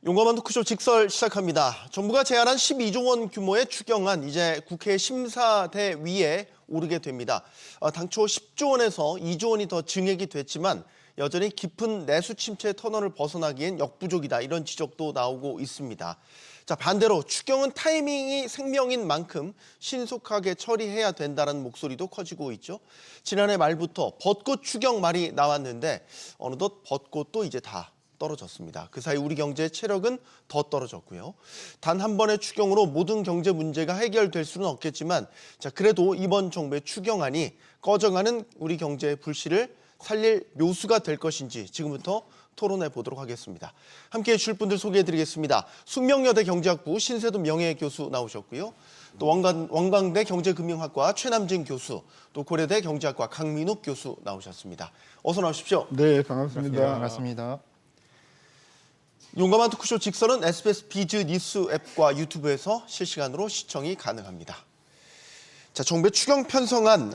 용감한 토크쇼 직설 시작합니다. 정부가 제안한 12조 원 규모의 추경안 이제 국회 심사대위에 오르게 됩니다. 당초 10조 원에서 2조 원이 더 증액이 됐지만 여전히 깊은 내수 침체 터널을 벗어나기엔 역부족이다. 이런 지적도 나오고 있습니다. 자, 반대로 추경은 타이밍이 생명인 만큼 신속하게 처리해야 된다는 목소리도 커지고 있죠. 지난해 말부터 벚꽃 추경 말이 나왔는데 어느덧 벚꽃도 이제 다 떨어졌습니다. 그 사이 우리 경제의 체력은 더 떨어졌고요. 단 한 번의 추경으로 모든 경제 문제가 해결될 수는 없겠지만 자, 그래도 이번 정부의 추경안이 꺼져가는 우리 경제의 불씨를 살릴 묘수가 될 것인지 지금부터 토론해 보도록 하겠습니다. 함께해 주실 분들 소개해드리겠습니다. 숙명여대 경제학부 신세돈 명예교수 나오셨고요. 또 원광대 경제금융학과 최남진 교수, 또 고려대 경제학과 강민욱 교수 나오셨습니다. 어서 나오십시오. 네, 반갑습니다. 반갑습니다. 용감한 토크쇼 직설은 SBS 비즈 뉴스 앱과 유튜브에서 실시간으로 시청이 가능합니다. 자, 정부의 추경 편성안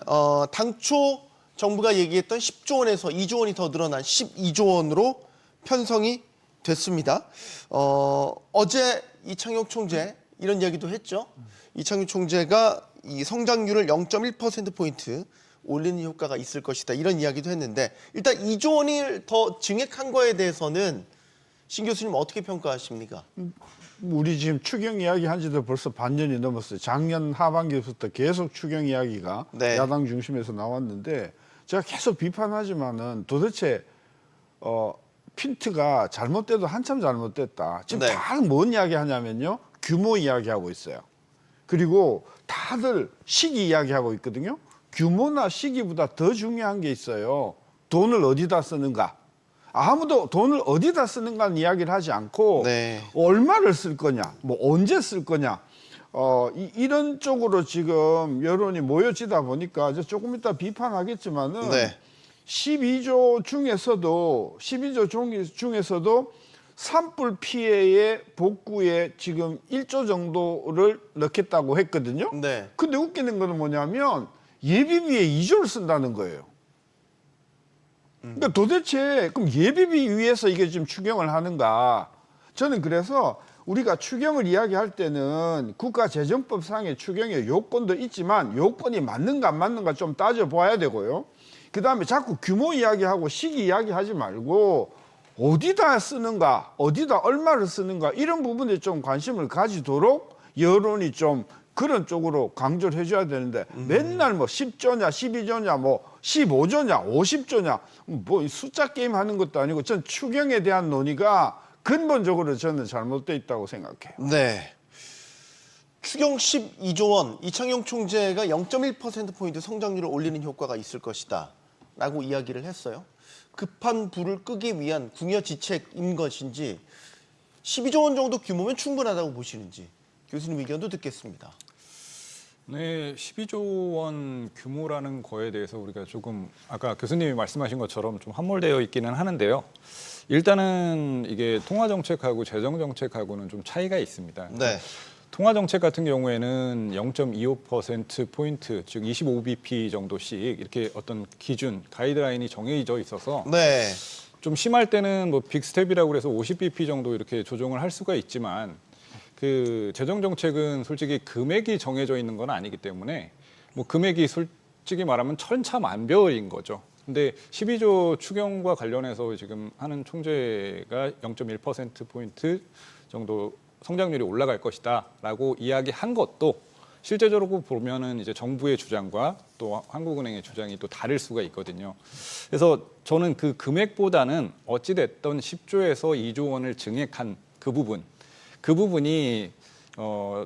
당초 정부가 얘기했던 10조 원에서 2조 원이 더 늘어난 12조 원으로 편성이 됐습니다. 어제 이창용 총재 이런 이야기도 했죠. 이창용 총재가 이 성장률을 0.1%포인트 올리는 효과가 있을 것이다. 이런 이야기도 했는데 일단 2조 원을 더 증액한 거에 대해서는 신 교수님 어떻게 평가하십니까? 우리 지금 추경 이야기 한 지도 벌써 반년이 넘었어요. 작년 하반기부터 계속 추경 이야기가 네. 야당 중심에서 나왔는데 제가 계속 비판하지만은 도대체 핀트가 잘못돼도 한참 잘못됐다. 지금 네. 다 뭔 이야기 하냐면요. 규모 이야기하고 있어요. 그리고 다들 시기 이야기하고 있거든요. 규모나 시기보다 더 중요한 게 있어요. 돈을 어디다 쓰는가. 아무도 돈을 어디다 쓰는가는 이야기를 하지 않고 네. 얼마를 쓸 거냐, 뭐 언제 쓸 거냐, 이런 쪽으로 지금 여론이 모여지다 보니까 이제 조금 이따 비판하겠지만은 네. 12조 중에서도 산불 피해의 복구에 지금 1조 정도를 넣겠다고 했거든요. 네. 근데 웃기는 거는 뭐냐면 예비비에 2조를 쓴다는 거예요. 그러니까 도대체 그럼 예비비 위해서 이게 지금 추경을 하는가? 저는 그래서 우리가 추경을 이야기할 때는 국가재정법상의 추경의 요건도 있지만 요건이 맞는가 안 맞는가 좀 따져봐야 되고요. 그다음에 자꾸 규모 이야기하고 시기 이야기하지 말고 어디다 쓰는가, 어디다 얼마를 쓰는가 이런 부분에 좀 관심을 가지도록 여론이 좀 그런 쪽으로 강조를 해줘야 되는데 맨날 뭐 10조냐 12조냐 뭐 15조냐 50조냐 뭐 숫자 게임 하는 것도 아니고 전 추경에 대한 논의가 근본적으로 저는 잘못돼 있다고 생각해요. 네. 추경 12조 원, 이창용 총재가 0.1%포인트 성장률을 올리는 효과가 있을 것이다 라고 이야기를 했어요. 급한 불을 끄기 위한 궁여지책인 것인지 12조 원 정도 규모면 충분하다고 보시는지 교수님 의견도 듣겠습니다. 네, 12조 원 규모라는 거에 대해서 우리가 조금 아까 교수님이 말씀하신 것처럼 좀 함몰되어 있기는 하는데요. 일단은 이게 통화정책하고 재정정책하고는 좀 차이가 있습니다. 네. 통화정책 같은 경우에는 0.25%포인트, 즉 25bp 정도씩 이렇게 어떤 기준, 가이드라인이 정해져 있어서 네. 좀 심할 때는 뭐 빅스텝이라고 그래서 50bp 정도 이렇게 조정을 할 수가 있지만 그 재정정책은 솔직히 금액이 정해져 있는 건 아니기 때문에 뭐 금액이 솔직히 말하면 천차만별인 거죠. 근데 12조 추경과 관련해서 지금 하는 총재가 0.1%포인트 정도 성장률이 올라갈 것이다라고 이야기한 것도 실제적으로 보면은 이제 정부의 주장과 또 한국은행의 주장이 또 다를 수가 있거든요. 그래서 저는 그 금액보다는 어찌됐던 10조에서 2조 원을 증액한 그 부분이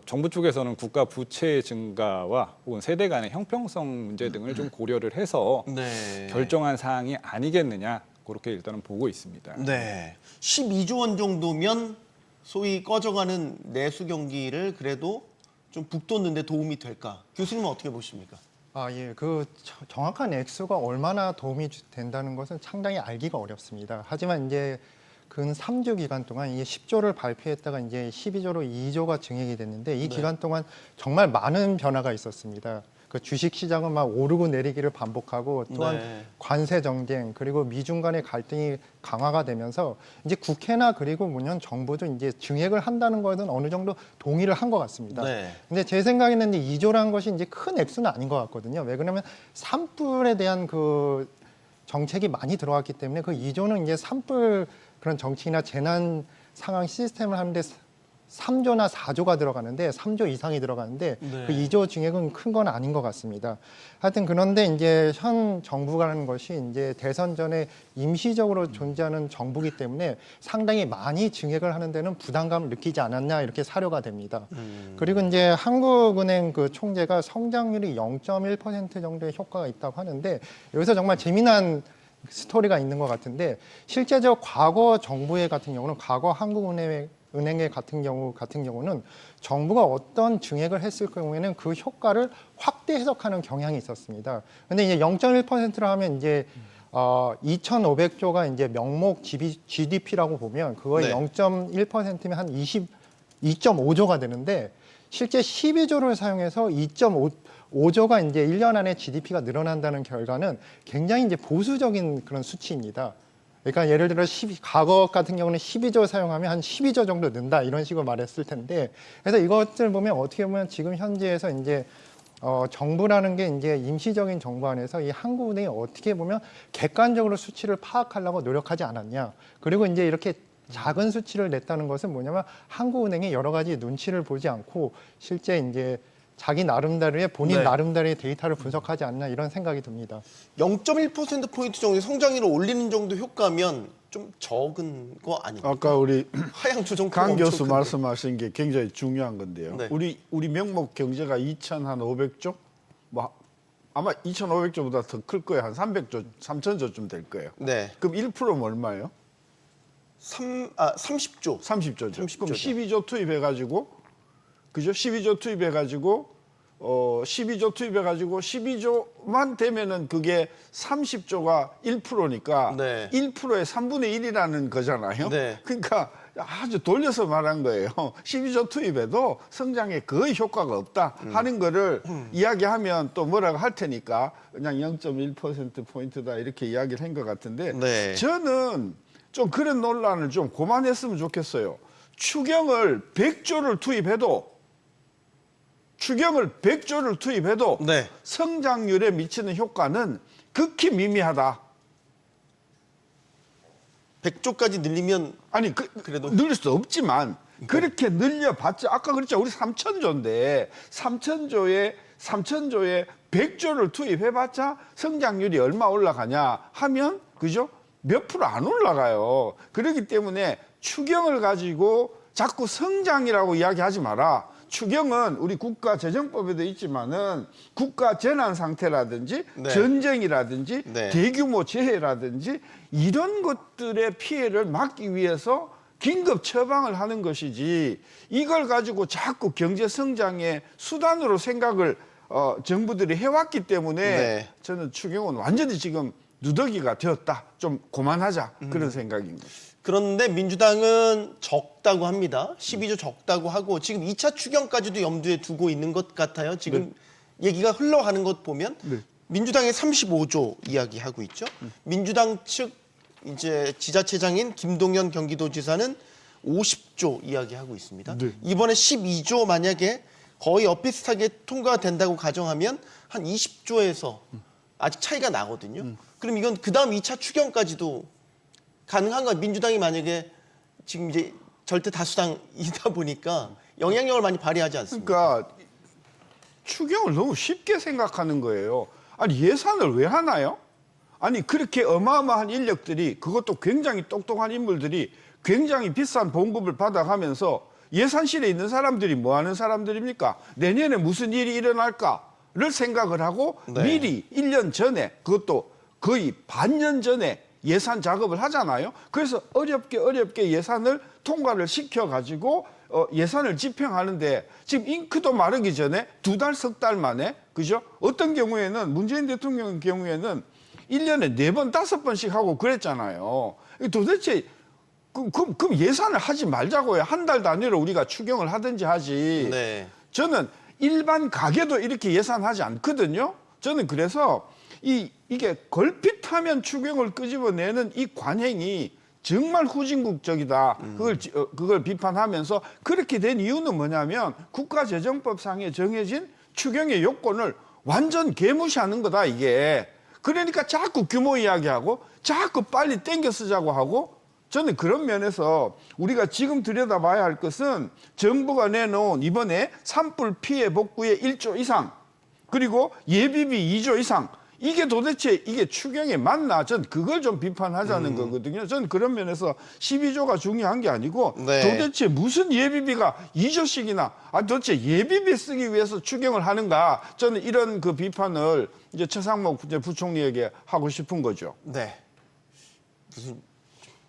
정부 쪽에서는 국가 부채 증가와 혹은 세대 간의 형평성 문제 등을 좀 고려를 해서 네. 결정한 사항이 아니겠느냐 그렇게 일단은 보고 있습니다. 네. 12조 원 정도면 소위 꺼져가는 내수 경기를 그래도 좀 북돋는 데 도움이 될까? 교수님은 어떻게 보십니까? 예. 그 정확한 액수가 얼마나 도움이 된다는 것은 상당히 알기가 어렵습니다. 하지만 이제 근 3주 기간 동안 이게 10조를 발표했다가 이제 12조로 2조가 증액이 됐는데 이 기간 동안 정말 많은 변화가 있었습니다. 그 주식 시장은 막 오르고 내리기를 반복하고 또한 네. 관세 정쟁 그리고 미중 간의 갈등이 강화가 되면서 이제 국회나 그리고 문현 정부도 이제 증액을 한다는 것은 어느 정도 동의를 한 것 같습니다. 네. 근데 제 생각에는 이제 2조라는 것이 이제 큰 액수는 아닌 것 같거든요. 왜 그러냐면 산불에 대한 그 정책이 많이 들어왔기 때문에 그 2조는 이제 산불 그런 정책이나 재난 상황 시스템을 하는데 3조나 4조가 들어가는데 3조 이상이 들어가는데 네. 그 2조 증액은 큰 건 아닌 것 같습니다. 하여튼 그런데 이제 현 정부라는 것이 이제 대선 전에 임시적으로 존재하는 정부이기 때문에 상당히 많이 증액을 하는 데는 부담감을 느끼지 않았냐 이렇게 사료가 됩니다. 그리고 이제 한국은행 그 총재가 성장률이 0.1% 정도의 효과가 있다고 하는데 여기서 정말 재미난 스토리가 있는 것 같은데 실제적 과거 정부의 같은 경우는 과거 한국은행의 같은 경우는 정부가 어떤 증액을 했을 경우에는 그 효과를 확대 해석하는 경향이 있었습니다. 근데 이제 0.1%로 하면 이제 2,500조가 이제 명목 GDP라고 보면 그거의 네. 0.1%면 한 2.5조가 되는데 실제 12조를 사용해서 2.5조가 이제 1년 안에 GDP가 늘어난다는 결과는 굉장히 이제 보수적인 그런 수치입니다. 그러니까 예를 들어 과거 같은 경우는 12조 사용하면 한 12조 정도 는다 이런 식으로 말했을 텐데 그래서 이것들 보면 어떻게 보면 지금 현재에서 이제 정부라는 게 이제 임시적인 정부 안에서 이 한국은행이 어떻게 보면 객관적으로 수치를 파악하려고 노력하지 않았냐. 그리고 이제 이렇게 작은 수치를 냈다는 것은 뭐냐면 한국은행이 여러 가지 눈치를 보지 않고 실제 이제 자기 나름대로의 본인 네. 나름대로의 데이터를 분석하지 않나 이런 생각이 듭니다. 0.1%포인트 정도의 성장률을 올리는 정도 효과면 좀 적은 거 아닙니까? 아까 우리 하향 조정 강 교수 말씀하신 게 굉장히 중요한 건데요. 네. 우리 명목 경제가 2,500조? 뭐 아마 2,500조보다 더 클 거예요. 한 300조, 3,000조쯤 될 거예요. 네. 그럼 1%면 얼마예요? 30조. 30조죠. 30조죠. 그럼 12조 투입해가지고, 그죠? 12조 투입해가지고, 12조만 되면은 그게 30조가 1%니까 네. 1%의 3분의 1이라는 거잖아요. 네. 그러니까 아주 돌려서 말한 거예요. 12조 투입해도 성장에 거의 효과가 없다 하는 거를 이야기하면 또 뭐라고 할 테니까 그냥 0.1%포인트다 이렇게 이야기를 한 것 같은데 네. 저는 좀 그런 논란을 좀 그만했으면 좋겠어요. 추경을 100조를 투입해도 네. 성장률에 미치는 효과는 극히 미미하다. 100조까지 늘리면 아니 그래도 늘릴 수 없지만 그렇게 늘려봤자 아까 그랬죠. 우리 3,000조인데 3,000조에 100조를 투입해봤자 성장률이 얼마 올라가냐 하면 그죠? 몇 프로 안 올라가요. 그렇기 때문에 추경을 가지고 자꾸 성장이라고 이야기하지 마라. 추경은 우리 국가재정법에도 있지만은 국가 재난 상태라든지 네. 전쟁이라든지 네. 대규모 재해라든지 이런 것들의 피해를 막기 위해서 긴급 처방을 하는 것이지 이걸 가지고 자꾸 경제 성장의 수단으로 생각을 정부들이 해왔기 때문에 네. 저는 추경은 완전히 지금 누더기가 되었다. 좀 그만하자 그런 생각입니다. 그런데 민주당은 적다고 합니다. 12조 적다고 하고 지금 2차 추경까지도 염두에 두고 있는 것 같아요. 지금 얘기가 흘러가는 것 보면 민주당이 35조 이야기하고 있죠. 민주당 측 이제 지자체장인 김동연 경기도지사는 50조 이야기하고 있습니다. 네. 이번에 12조 만약에 거의 엇비슷하게 통과된다고 가정하면 한 20조에서 아직 차이가 나거든요. 그럼 이건 그다음 2차 추경까지도 가능한가? 민주당이 만약에 지금 이제 절대 다수당이다 보니까 영향력을 많이 발휘하지 않습니까? 그러니까 추경을 너무 쉽게 생각하는 거예요. 아니 예산을 왜 하나요? 아니 그렇게 어마어마한 인력들이 그것도 굉장히 똑똑한 인물들이 굉장히 비싼 봉급을 받아가면서 예산실에 있는 사람들이 뭐 하는 사람들입니까? 내년에 무슨 일이 일어날까를 생각을 하고 네. 미리 1년 전에 그것도 거의 반년 전에 예산 작업을 하잖아요. 그래서 어렵게 예산을 통과를 시켜가지고 예산을 집행하는데 지금 잉크도 마르기 전에 2달, 석 달 만에 그죠? 어떤 경우에는 문재인 대통령 경우에는 1년에 4번, 5번씩 하고 그랬잖아요. 도대체 그럼 예산을 하지 말자고요. 한 달 단위로 우리가 추경을 하든지 하지. 네. 저는 일반 가게도 이렇게 예산하지 않거든요. 저는 그래서 이게 걸핏하면 추경을 끄집어내는 이 관행이 정말 후진국적이다. 그걸 비판하면서 그렇게 된 이유는 뭐냐면 국가재정법상에 정해진 추경의 요건을 완전 개무시하는 거다, 이게. 그러니까 자꾸 규모 이야기하고 자꾸 빨리 땡겨 쓰자고 하고, 저는 그런 면에서 우리가 지금 들여다봐야 할 것은 정부가 내놓은 이번에 산불 피해 복구에 1조 이상, 그리고 예비비 2조 이상, 이게 도대체 이게 추경에 맞나? 전 그걸 좀 비판하자는 거거든요. 전 그런 면에서 12조가 중요한 게 아니고 네. 도대체 무슨 예비비가 2조씩이나, 도대체 예비비 쓰기 위해서 추경을 하는가? 저는 이런 그 비판을 이제 최상목 이제 부총리에게 하고 싶은 거죠. 네. 무슨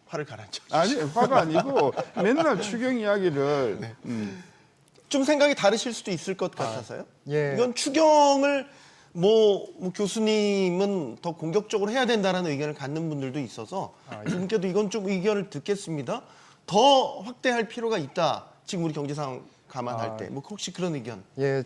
화를 가라앉혀. 아니, 화가 아니고 맨날 추경 이야기를. 좀 생각이 다르실 수도 있을 것 같아서요. 예. 이건 추경을 뭐 교수님은 더 공격적으로 해야 된다라는 의견을 갖는 분들도 있어서 분께도 이건 좀 의견을 듣겠습니다. 더 확대할 필요가 있다. 지금 우리 경제 상황 감안할 때. 뭐 혹시 그런 의견? 예,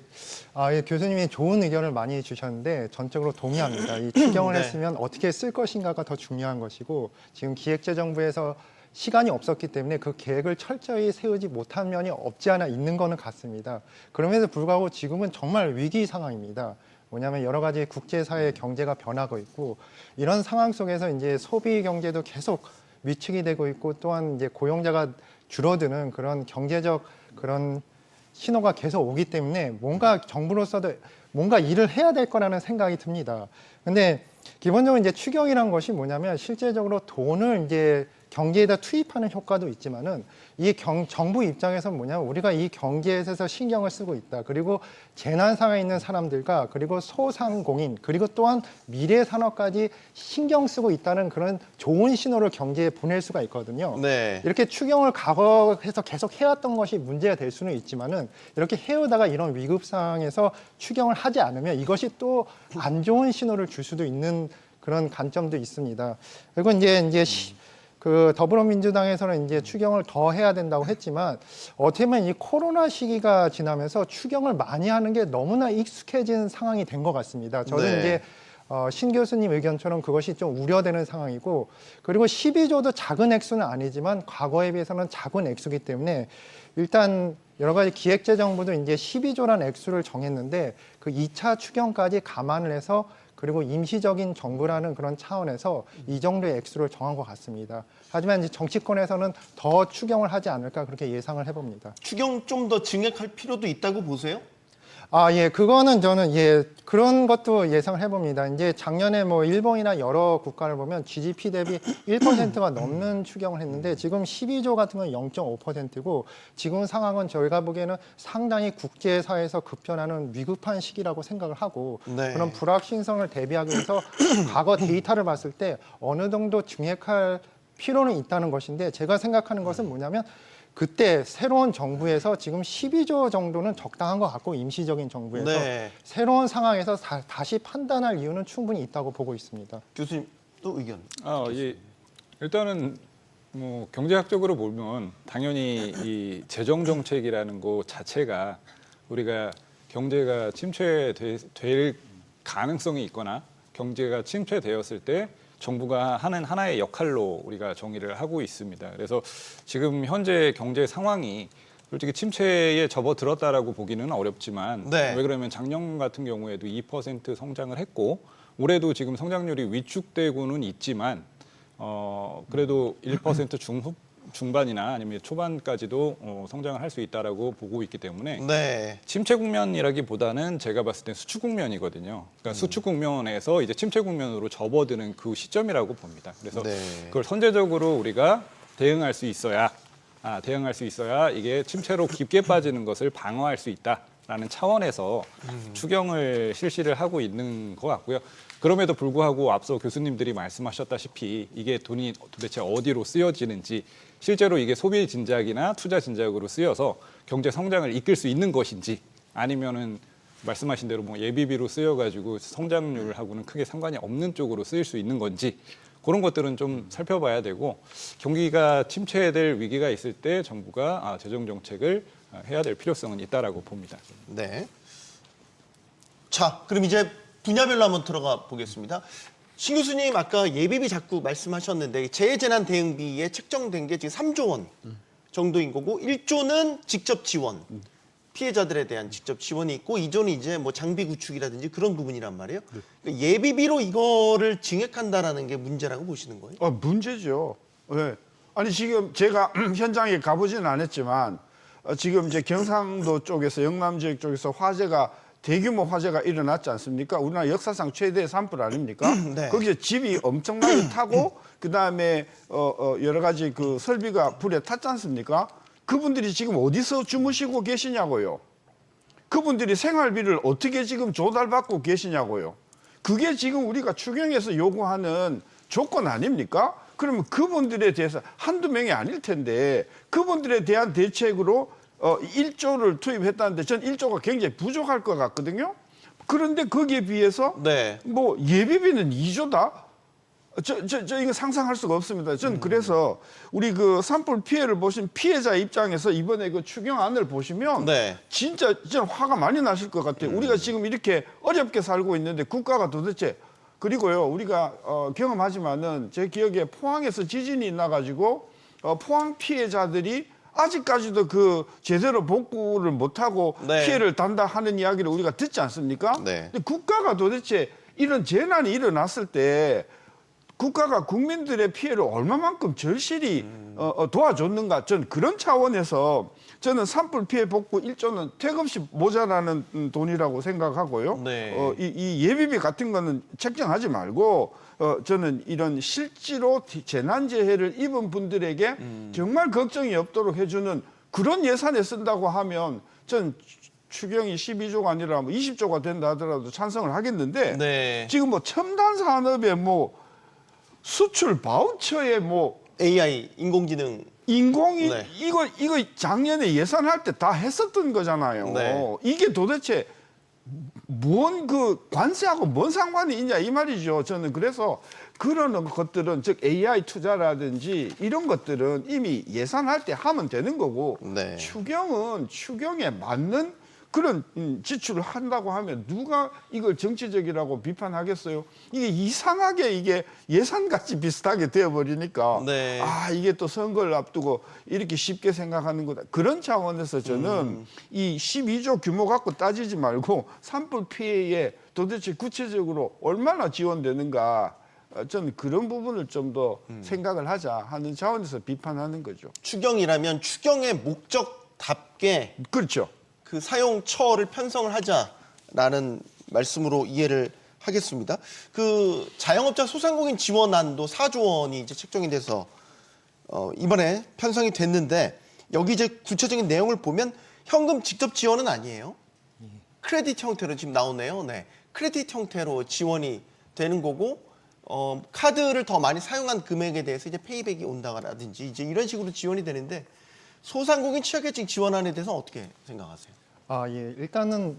예, 교수님이 좋은 의견을 많이 주셨는데 전적으로 동의합니다. 이 추경을 네. 했으면 어떻게 쓸 것인가가 더 중요한 것이고, 지금 기획재정부에서 시간이 없었기 때문에 그 계획을 철저히 세우지 못한 면이 없지 않아 있는 거는 같습니다. 그럼에도 불구하고 지금은 정말 위기 상황입니다. 뭐냐면 여러 가지 국제사회 경제가 변하고 있고, 이런 상황 속에서 이제 소비 경제도 계속 위축이 되고 있고, 또한 이제 고용자가 줄어드는 그런 경제적 그런 신호가 계속 오기 때문에 뭔가 정부로서도 뭔가 일을 해야 될 거라는 생각이 듭니다. 근데 기본적으로 이제 추경이란 것이 뭐냐면 실제적으로 돈을 이제 경제에다 투입하는 효과도 있지만은 이 정부 입장에서 뭐냐면 우리가 이 경제에서 신경을 쓰고 있다. 그리고 재난 상황에 있는 사람들과 그리고 소상공인 그리고 또한 미래 산업까지 신경 쓰고 있다는 그런 좋은 신호를 경제에 보낼 수가 있거든요. 네. 이렇게 추경을 과거에서 계속 해왔던 것이 문제가 될 수는 있지만은 이렇게 해오다가 이런 위급 상황에서 추경을 하지 않으면 이것이 또 안 좋은 신호를 줄 수도 있는 그런 관점도 있습니다. 그리고 그 더불어민주당에서는 이제 추경을 더 해야 된다고 했지만 어떻게 보면 이 코로나 시기가 지나면서 추경을 많이 하는 게 너무나 익숙해진 상황이 된 것 같습니다. 저는 네. 이제 신 교수님 의견처럼 그것이 좀 우려되는 상황이고, 그리고 12조도 작은 액수는 아니지만 과거에 비해서는 작은 액수이기 때문에 일단 여러 가지 기획재정부도 이제 12조라는 액수를 정했는데 그 2차 추경까지 감안을 해서 그리고 임시적인 정부라는 그런 차원에서 이 정도의 액수를 정한 것 같습니다. 하지만 이제 정치권에서는 더 추경을 하지 않을까 그렇게 예상을 해봅니다. 추경 좀 더 증액할 필요도 있다고 보세요? 예, 그거는 저는 그런 것도 예상을 해봅니다. 이제 작년에 뭐 일본이나 여러 국가를 보면 GDP 대비 1%가 넘는 추경을 했는데 지금 12조 같은 건 0.5%고 지금 상황은 저희가 보기에는 상당히 국제사회에서 급변하는 위급한 시기라고 생각을 하고, 네. 그런 불확실성을 대비하기 위해서 과거 데이터를 봤을 때 어느 정도 증액할 필요는 있다는 것인데, 제가 생각하는 것은 뭐냐면 그때 새로운 정부에서 지금 12조 정도는 적당한 것 같고, 임시적인 정부에서 네. 새로운 상황에서 다시 판단할 이유는 충분히 있다고 보고 있습니다. 교수님 또 의견. 예. 일단은 뭐 경제학적으로 보면 당연히 이 재정 정책이라는 것 자체가 우리가 경제가 침체될 가능성이 있거나 경제가 침체되었을 때 정부가 하는 하나의 역할로 우리가 정의를 하고 있습니다. 그래서 지금 현재 경제 상황이 솔직히 침체에 접어들었다라고 보기는 어렵지만, 네. 왜 그러면 작년 같은 경우에도 2% 성장을 했고 올해도 지금 성장률이 위축되고는 있지만 그래도 1% 중반이나 아니면 초반까지도 성장을 할 수 있다라고 보고 있기 때문에 네. 침체 국면이라기보다는 제가 봤을 때 수축 국면이거든요. 그러니까 수축 국면에서 이제 침체 국면으로 접어드는 그 시점이라고 봅니다. 그래서 네. 그걸 선제적으로 우리가 대응할 수 있어야 이게 침체로 깊게 빠지는 것을 방어할 수 있다라는 차원에서 추경을 실시를 하고 있는 것 같고요. 그럼에도 불구하고 앞서 교수님들이 말씀하셨다시피 이게 돈이 도대체 어디로 쓰여지는지, 실제로 이게 소비 진작이나 투자 진작으로 쓰여서 경제 성장을 이끌 수 있는 것인지, 아니면은 말씀하신 대로 뭐 예비비로 쓰여가지고 성장률하고는 크게 상관이 없는 쪽으로 쓰일 수 있는 건지, 그런 것들은 좀 살펴봐야 되고, 경기가 침체될 위기가 있을 때 정부가 재정 정책을 해야 될 필요성은 있다라고 봅니다. 네. 자, 그럼 이제 분야별로 한번 들어가 보겠습니다. 신 교수님 아까 예비비 자꾸 말씀하셨는데 재해재난 대응비에 책정된 게 지금 3조 원 정도인 거고 1조는 직접 지원, 피해자들에 대한 직접 지원이 있고 2조는 이제 뭐 장비 구축이라든지 그런 부분이란 말이에요. 그러니까 예비비로 이거를 증액한다라는 게 문제라고 보시는 거예요? 문제죠. 네. 아니 지금 제가 현장에 가보지는 않았지만 지금 이제 경상도 쪽에서 영남 지역 쪽에서 화재가 대규모 화재가 일어났지 않습니까? 우리나라 역사상 최대의 산불 아닙니까? 네. 거기서 집이 엄청나게 타고 그다음에 여러 가지 그 설비가 불에 탔지 않습니까? 그분들이 지금 어디서 주무시고 계시냐고요. 그분들이 생활비를 어떻게 지금 조달받고 계시냐고요. 그게 지금 우리가 추경에서 요구하는 조건 아닙니까? 그러면 그분들에 대해서 한두 명이 아닐 텐데 그분들에 대한 대책으로 1조를 투입했다는데 전 1조가 굉장히 부족할 것 같거든요. 그런데 거기에 비해서 네. 뭐 예비비는 2조다? 저 이거 상상할 수가 없습니다. 전 그래서 우리 그 산불 피해를 보신 피해자 입장에서 이번에 그 추경안을 보시면 네. 진짜 화가 많이 나실 것 같아요. 우리가 지금 이렇게 어렵게 살고 있는데 국가가 도대체 그리고요 우리가 경험하지만은 제 기억에 포항에서 지진이 나가지고 포항 피해자들이 아직까지도 그 제대로 복구를 못하고 네. 피해를 단다 하는 이야기를 우리가 듣지 않습니까? 네. 근데 국가가 도대체 이런 재난이 일어났을 때 국가가 국민들의 피해를 얼마만큼 절실히 도와줬는가? 전 그런 차원에서 저는 산불 피해 복구 1조는 택없이 모자라는 돈이라고 생각하고요. 네. 이 예비비 같은 거는 책정하지 말고 저는 이런 실제로 재난재해를 입은 분들에게 정말 걱정이 없도록 해주는 그런 예산에 쓴다고 하면 전 추경이 12조가 아니라 뭐 20조가 된다 하더라도 찬성을 하겠는데 네. 지금 뭐 첨단 산업에 뭐 수출 바우처에 뭐 AI 인공지능 인공이 네. 이거 작년에 예산할 때 다 했었던 거잖아요. 네. 이게 도대체 뭔 그 관세하고 뭔 상관이 있냐 이 말이죠. 저는 그래서 그런 것들은 즉 AI 투자라든지 이런 것들은 이미 예산할 때 하면 되는 거고 네. 추경은 추경에 맞는 그런 지출을 한다고 하면 누가 이걸 정치적이라고 비판하겠어요? 이게 이상하게 이게 예산같이 비슷하게 되어버리니까 네. 이게 또 선거를 앞두고 이렇게 쉽게 생각하는 거다. 그런 차원에서 저는 이 12조 규모 갖고 따지지 말고 산불 피해에 도대체 구체적으로 얼마나 지원되는가 저는 그런 부분을 좀 더 생각을 하자 하는 차원에서 비판하는 거죠. 추경이라면 추경의 목적답게 그렇죠. 그 사용처를 편성을 하자라는 말씀으로 이해를 하겠습니다. 그 자영업자 소상공인 지원안도 4조 원이 이제 책정이 돼서 이번에 편성이 됐는데 여기 이제 구체적인 내용을 보면 현금 직접 지원은 아니에요. 크레딧 형태로 지금 나오네요. 네, 크레딧 형태로 지원이 되는 거고 카드를 더 많이 사용한 금액에 대해서 이제 페이백이 온다라든지 이제 이런 식으로 지원이 되는데. 소상공인 취약계층 지원안에 대해서 어떻게 생각하세요? 예. 일단은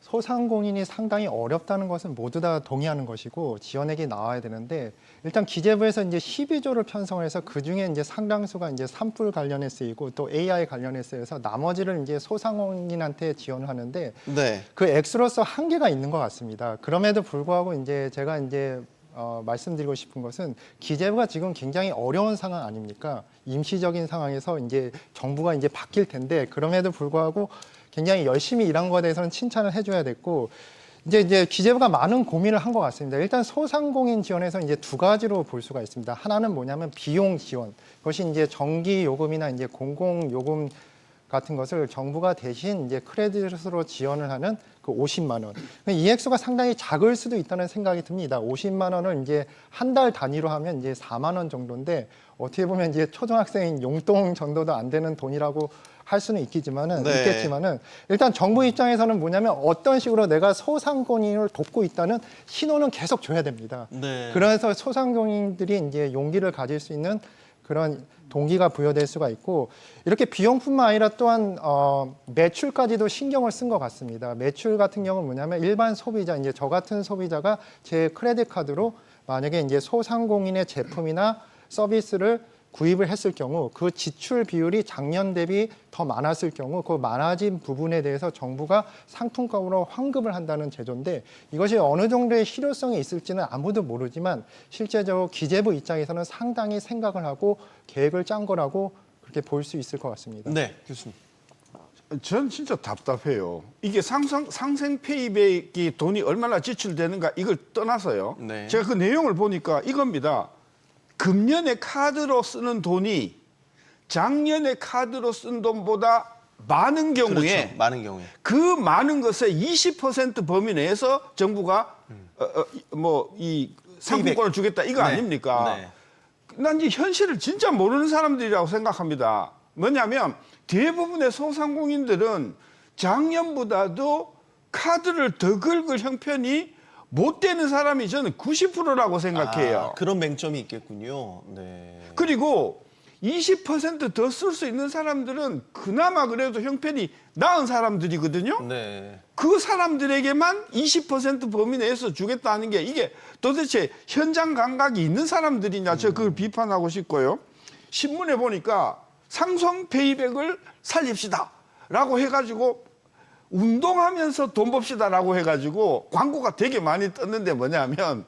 소상공인이 상당히 어렵다는 것은 모두 다 동의하는 것이고 지원액이 나와야 되는데 일단 기재부에서 이제 12조를 편성해서 그 중에 이제 상당수가 이제 산불 관련해 쓰이고 또 AI 관련해 쓰여서 나머지를 이제 소상공인한테 지원을 하는데 네. 그 액수로서 한계가 있는 것 같습니다. 그럼에도 불구하고 이제 제가 이제 말씀드리고 싶은 것은 기재부가 지금 굉장히 어려운 상황 아닙니까? 임시적인 상황에서 이제 정부가 이제 바뀔 텐데 그럼에도 불구하고 굉장히 열심히 일한 것에 대해서는 칭찬을 해줘야 됐고 이제 기재부가 많은 고민을 한 것 같습니다. 일단 소상공인 지원에서 이제 두 가지로 볼 수가 있습니다. 하나는 뭐냐면 비용 지원. 그것이 이제 전기 요금이나 이제 공공 요금 같은 것을 정부가 대신 이제 크레딧으로 지원을 하는 그 50만 원. 이 액수가 상당히 작을 수도 있다는 생각이 듭니다. 50만 원을 이제 한 달 단위로 하면 이제 4만 원 정도인데 어떻게 보면 이제 초등학생 용돈 정도도 안 되는 돈이라고 할 수는 있겠지만은 일단 정부 입장에서는 뭐냐면 어떤 식으로 내가 소상공인을 돕고 있다는 신호는 계속 줘야 됩니다. 네. 그래서 소상공인들이 이제 용기를 가질 수 있는 그런 동기가 부여될 수가 있고 이렇게 비용뿐만 아니라 또한 매출까지도 신경을 쓴 것 같습니다. 매출 같은 경우는 뭐냐면 일반 소비자 이제 저 같은 소비자가 제 크레딧 카드로 만약에 이제 소상공인의 제품이나 서비스를 구입을 했을 경우 그 지출 비율이 작년 대비 더 많았을 경우 그 많아진 부분에 대해서 정부가 상품권으로 환급을 한다는 제도인데 이것이 어느 정도의 실효성이 있을지는 아무도 모르지만 실제적으로 기재부 입장에서는 상당히 생각을 하고 계획을 짠 거라고 그렇게 볼 수 있을 것 같습니다. 네, 교수님. 전 진짜 답답해요. 이게 상생 페이백이 돈이 얼마나 지출되는가 이걸 떠나서요. 네. 제가 그 내용을 보니까 이겁니다. 금년에 카드로 쓰는 돈이 작년에 카드로 쓴 돈보다 많은 경우에 그렇죠. 많은 경우에. 그 많은 것의 20% 범위 내에서 정부가 뭐 이 상품권을 주겠다 이거 네. 아닙니까? 네. 난 이 현실을 진짜 모르는 사람들이라고 생각합니다. 뭐냐면 대부분의 소상공인들은 작년보다도 카드를 더 긁을 형편이 못 되는 사람이 저는 90%라고 생각해요. 아, 그런 맹점이 있겠군요. 네. 그리고 20%더 쓸 수 있는 사람들은 그나마 그래도 형편이 나은 사람들이거든요. 네. 그 사람들에게만 20% 범위 내에서 주겠다는 게 이게 도대체 현장 감각이 있는 사람들이냐 저 그걸 비판하고 싶고요. 신문에 보니까 상성 페이백을 살립시다라고 해가지고 운동하면서 돈 법시다라고 해가지고 광고가 되게 많이 떴는데 뭐냐면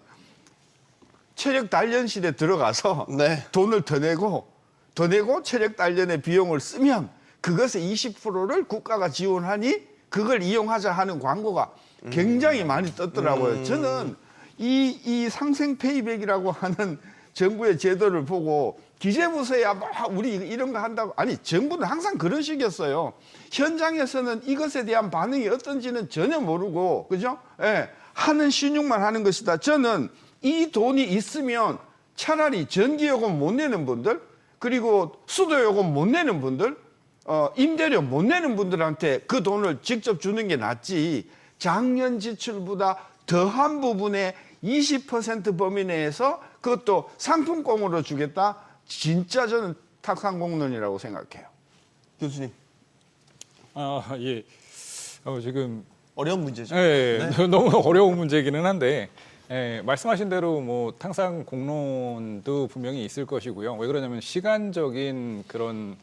체력 단련실에 들어가서 네. 돈을 더 내고 체력 단련의 비용을 쓰면 그것의 20%를 국가가 지원하니 그걸 이용하자 하는 광고가 굉장히 많이 떴더라고요. 저는 이 상생 페이백이라고 하는 정부의 제도를 보고 기재부서야 뭐 우리 이런 거 한다고 아니 정부는 항상 그런 식이었어요. 현장에서는 이것에 대한 반응이 어떤지는 전혀 모르고 그죠? 예, 하는 신용만 하는 것이다. 저는 이 돈이 있으면 차라리 전기요금 못 내는 분들 그리고 수도요금 못 내는 분들 임대료 못 내는 분들한테 그 돈을 직접 주는 게 낫지 작년 지출보다 더한 부분에 20% 범위 내에서 그것도 상품권으로 주겠다. 진짜 저는 탁상공론이라고 생각해요. 교수님. 아, 예. 지금 어려운 문제죠. 예, 네. 너무 어려운 문제이기는 한데 말씀하신 대로 뭐 탕상 공론도 분명히 있을 것이고요. 왜 그러냐면 시간적인 그런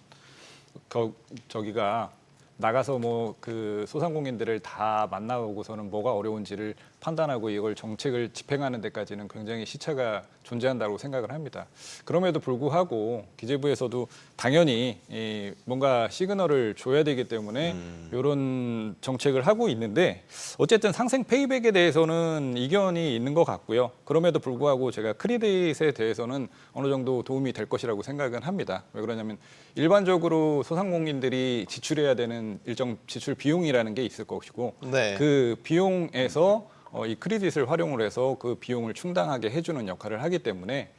저기가 나가서 뭐 그 소상공인들을 다 만나보고서는 뭐가 어려운지를 판단하고 이걸 정책을 집행하는 데까지는 굉장히 시차가 존재한다고 생각을 합니다. 그럼에도 불구하고 기재부에서도 당연히 뭔가 시그널을 줘야 되기 때문에 이런 정책을 하고 있는데 어쨌든 상생 페이백에 대해서는 이견이 있는 것 같고요. 그럼에도 불구하고 제가 크레딧에 대해서는 어느 정도 도움이 될 것이라고 생각은 합니다. 왜 그러냐면 일반적으로 소상공인들이 지출해야 되는 일정 지출 비용이라는 게 있을 것이고 네. 그 비용에서 이 크레딧을 활용을 해서 그 비용을 충당하게 해주는 역할을 하기 때문에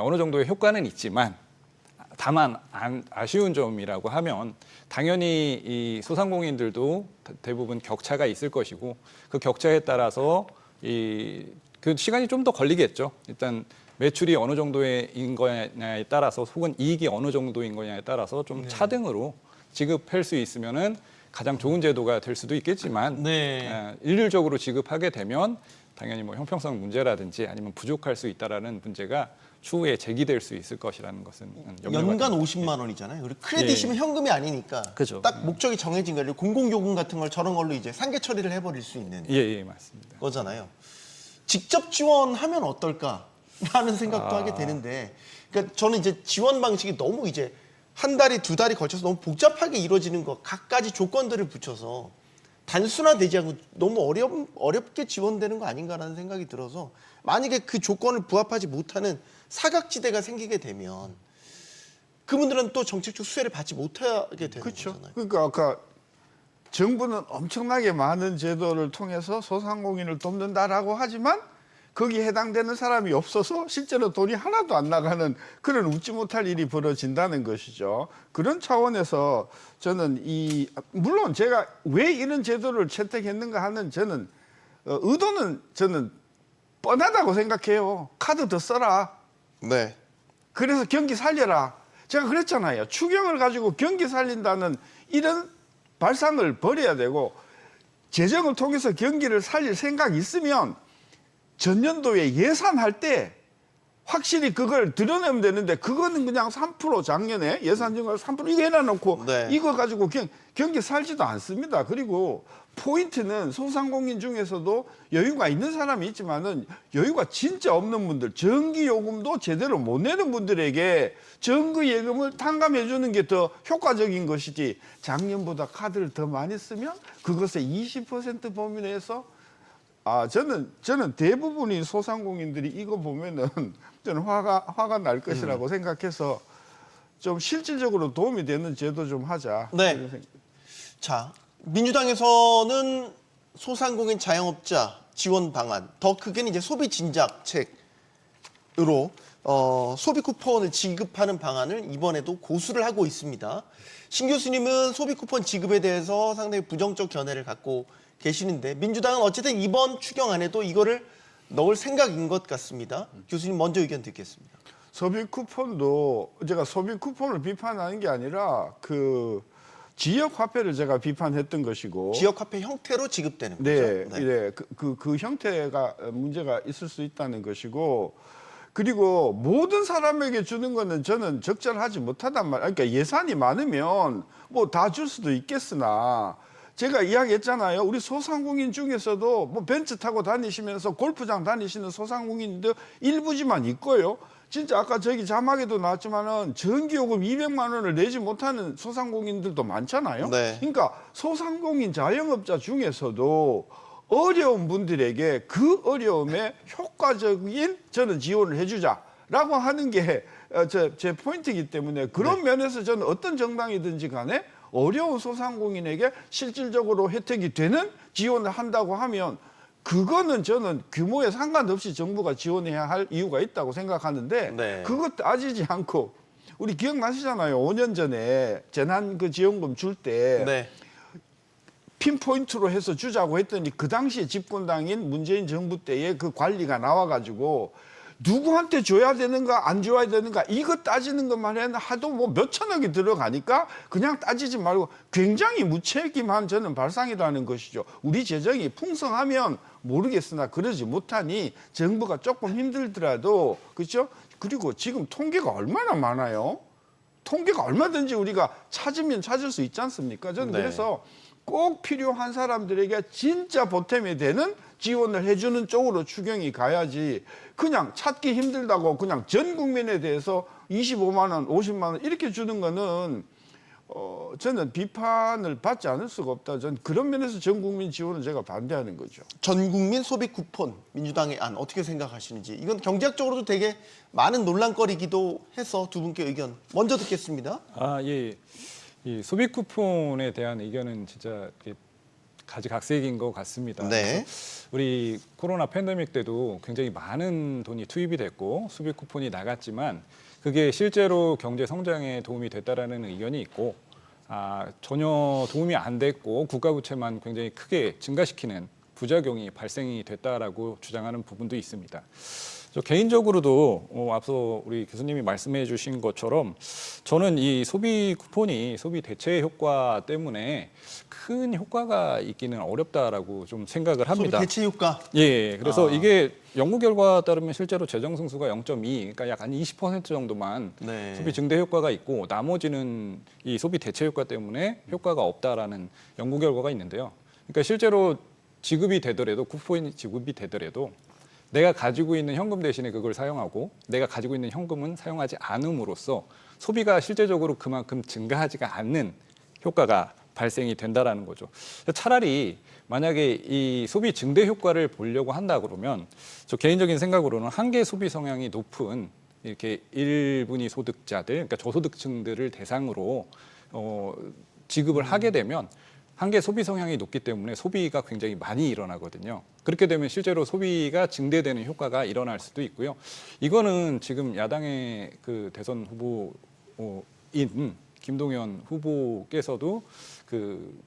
어느 정도의 효과는 있지만 다만 아쉬운 점이라고 하면 당연히 이 소상공인들도 대부분 격차가 있을 것이고 그 격차에 따라서 그 시간이 좀 더 걸리겠죠. 일단 매출이 어느 정도인 거냐에 따라서 혹은 이익이 어느 정도인 거냐에 따라서 좀 차등으로 지급할 수 있으면은 가장 좋은 제도가 될 수도 있겠지만 네. 일률적으로 지급하게 되면 당연히 뭐 형평성 문제라든지 아니면 부족할 수 있다라는 문제가 추후에 제기될 수 있을 것이라는 것은 연간 50만 원이잖아요. 그리고 크레딧이면 현금이 아니니까 그죠. 딱 목적이 정해진 거예요. 공공요금 같은 걸 저런 걸로 이제 상계 처리를 해버릴 수 있는 예, 맞습니다. 거잖아요. 직접 지원하면 어떨까라는 생각도 하게 되는데, 그러니까 저는 이제 지원 방식이 너무 이제 한 달이 두 달이 걸쳐서 너무 복잡하게 이루어지는 것, 각가지 조건들을 붙여서 단순화되지 않고 너무 어렵게 지원되는 거 아닌가라는 생각이 들어서 만약에 그 조건을 부합하지 못하는 사각지대가 생기게 되면 그분들은 또 정책적 수혜를 받지 못하게 되는 그렇죠. 거잖아요. 그러니까 아까 정부는 엄청나게 많은 제도를 통해서 소상공인을 돕는다라고 하지만 거기에 해당되는 사람이 없어서 실제로 돈이 하나도 안 나가는 그런 웃지 못할 일이 벌어진다는 것이죠. 그런 차원에서 저는 물론 제가 왜 이런 제도를 채택했는가 하는 저는 의도는 저는 뻔하다고 생각해요. 카드 더 써라. 네. 그래서 경기 살려라. 제가 그랬잖아요. 추경을 가지고 경기 살린다는 이런 발상을 버려야 되고 재정을 통해서 경기를 살릴 생각이 있으면 전년도에 예산할 때 확실히 그걸 드러내면 되는데 그거는 그냥 3% 작년에 예산 증가 3% 이거 해놔놓고 네. 이거 가지고 그냥 경기 살지도 않습니다. 그리고 포인트는 소상공인 중에서도 여유가 있는 사람이 있지만은 여유가 진짜 없는 분들, 전기 요금도 제대로 못 내는 분들에게 전기 예금을 탕감해 주는 게 더 효과적인 것이지 작년보다 카드를 더 많이 쓰면 그것의 20% 범위 내에서 저는 대부분이 소상공인들이 이거 보면은 저는 화가 날 것이라고 생각해서 좀 실질적으로 도움이 되는 제도 좀 하자. 네. 자, 민주당에서는 소상공인 자영업자 지원 방안, 더 크게는 이제 소비 진작책으로 소비 쿠폰을 지급하는 방안을 이번에도 고수를 하고 있습니다. 신 교수님은 소비 쿠폰 지급에 대해서 상당히 부정적 견해를 갖고 계시는데 민주당은 어쨌든 이번 추경안에도 이거를 넣을 생각인 것 같습니다. 교수님 먼저 의견 듣겠습니다. 소비 쿠폰도 제가 소비 쿠폰을 비판하는 게 아니라 그 지역 화폐를 제가 비판했던 것이고 지역 화폐 형태로 지급되는 거죠. 네, 네. 그 형태가 문제가 있을 수 있다는 것이고 그리고 모든 사람에게 주는 거는 저는 적절하지 못하단 말이에요. 그러니까 예산이 많으면 뭐 다 줄 수도 있겠으나 제가 이야기했잖아요. 우리 소상공인 중에서도 뭐 벤츠 타고 다니시면서 골프장 다니시는 소상공인들 일부지만 있고요. 진짜 아까 저기 자막에도 나왔지만은 전기요금 200만 원을 내지 못하는 소상공인들도 많잖아요. 네. 그러니까 소상공인 자영업자 중에서도 어려운 분들에게 그 어려움에 효과적인 저는 지원을 해주자라고 하는 게 제 포인트이기 때문에 그런 면에서 저는 어떤 정당이든지 간에 어려운 소상공인에게 실질적으로 혜택이 되는 지원을 한다고 하면 그거는 저는 규모에 상관없이 정부가 지원해야 할 이유가 있다고 생각하는데 네. 그것 따지지 않고 우리 기억나시잖아요. 5년 전에 재난 그 지원금 줄 때 네. 핀포인트로 해서 주자고 했더니 그 당시에 집권당인 문재인 정부 때에 그 관리가 나와가지고 누구한테 줘야 되는가 안 줘야 되는가 이거 따지는 것만 해도 하도 뭐 몇천억이 들어가니까 그냥 따지지 말고 굉장히 무책임한 저는 발상이라는 것이죠. 우리 재정이 풍성하면 모르겠으나 그러지 못하니 정부가 조금 힘들더라도 그렇죠? 그리고 지금 통계가 얼마나 많아요. 통계가 얼마든지 우리가 찾으면 찾을 수 있지 않습니까? 저는 네. 그래서 꼭 필요한 사람들에게 진짜 보탬이 되는 지원을 해주는 쪽으로 추경이 가야지 그냥 찾기 힘들다고 그냥 전 국민에 대해서 25만 원, 50만 원 이렇게 주는 거는 저는 비판을 받지 않을 수가 없다. 저는 그런 면에서 전 국민 지원은 제가 반대하는 거죠. 전 국민 소비 쿠폰 민주당의 안 어떻게 생각하시는지 이건 경제학적으로도 되게 많은 논란거리기도 해서 두 분께 의견 먼저 듣겠습니다. 예. 이 소비 쿠폰에 대한 의견은 진짜 가지각색인 것 같습니다. 네. 그래서 우리 코로나 팬데믹 때도 굉장히 많은 돈이 투입이 됐고 소비 쿠폰이 나갔지만 그게 실제로 경제 성장에 도움이 됐다라는 의견이 있고 전혀 도움이 안 됐고 국가 부채만 굉장히 크게 증가시키는 부작용이 발생이 됐다라고 주장하는 부분도 있습니다. 저 개인적으로도 앞서 우리 교수님이 말씀해 주신 것처럼 저는 이 소비 쿠폰이 소비 대체 효과 때문에 큰 효과가 있기는 어렵다라고 좀 생각을 합니다. 소비 대체 효과. 예, 그래서 이게 연구 결과에 따르면 실제로 재정 승수가 0.2, 그러니까 약 한 20% 정도만 네. 소비 증대 효과가 있고 나머지는 이 소비 대체 효과 때문에 효과가 없다라는 연구 결과가 있는데요. 그러니까 실제로 지급이 되더라도 쿠폰이 지급이 되더라도 내가 가지고 있는 현금 대신에 그걸 사용하고 내가 가지고 있는 현금은 사용하지 않음으로써 소비가 실제적으로 그만큼 증가하지가 않는 효과가 발생이 된다라는 거죠. 차라리 만약에 이 소비 증대 효과를 보려고 한다 그러면 저 개인적인 생각으로는 한계 소비 성향이 높은 이렇게 1분위 소득자들, 그러니까 저소득층들을 대상으로 지급을 하게 되면 한계 소비 성향이 높기 때문에 소비가 굉장히 많이 일어나거든요. 그렇게 되면 실제로 소비가 증대되는 효과가 일어날 수도 있고요. 이거는 지금 야당의 그 대선 후보인 김동연 후보께서도 그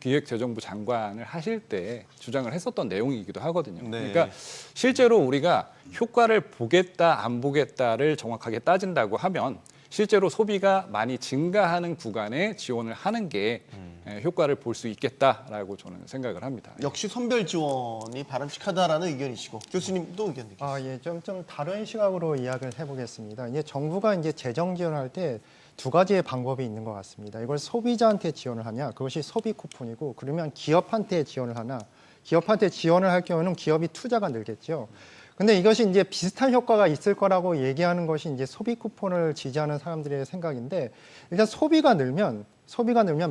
기획재정부 장관을 하실 때 주장을 했었던 내용이기도 하거든요. 네. 그러니까 실제로 우리가 효과를 보겠다 안 보겠다를 정확하게 따진다고 하면 실제로 소비가 많이 증가하는 구간에 지원을 하는 게 효과를 볼 수 있겠다라고 저는 생각을 합니다. 역시 선별 지원이 바람직하다라는 의견이시고 교수님도 의견 드리겠습니다. 예, 좀 다른 시각으로 이야기를 해보겠습니다. 이제 정부가 이제 재정 지원할 때 두 가지의 방법이 있는 것 같습니다. 이걸 소비자한테 지원을 하냐, 그것이 소비 쿠폰이고, 그러면 기업한테 지원을 하나, 기업한테 지원을 할 경우는 기업이 투자가 늘겠죠. 근데 이것이 이제 비슷한 효과가 있을 거라고 얘기하는 것이 이제 소비 쿠폰을 지지하는 사람들의 생각인데, 일단 소비가 늘면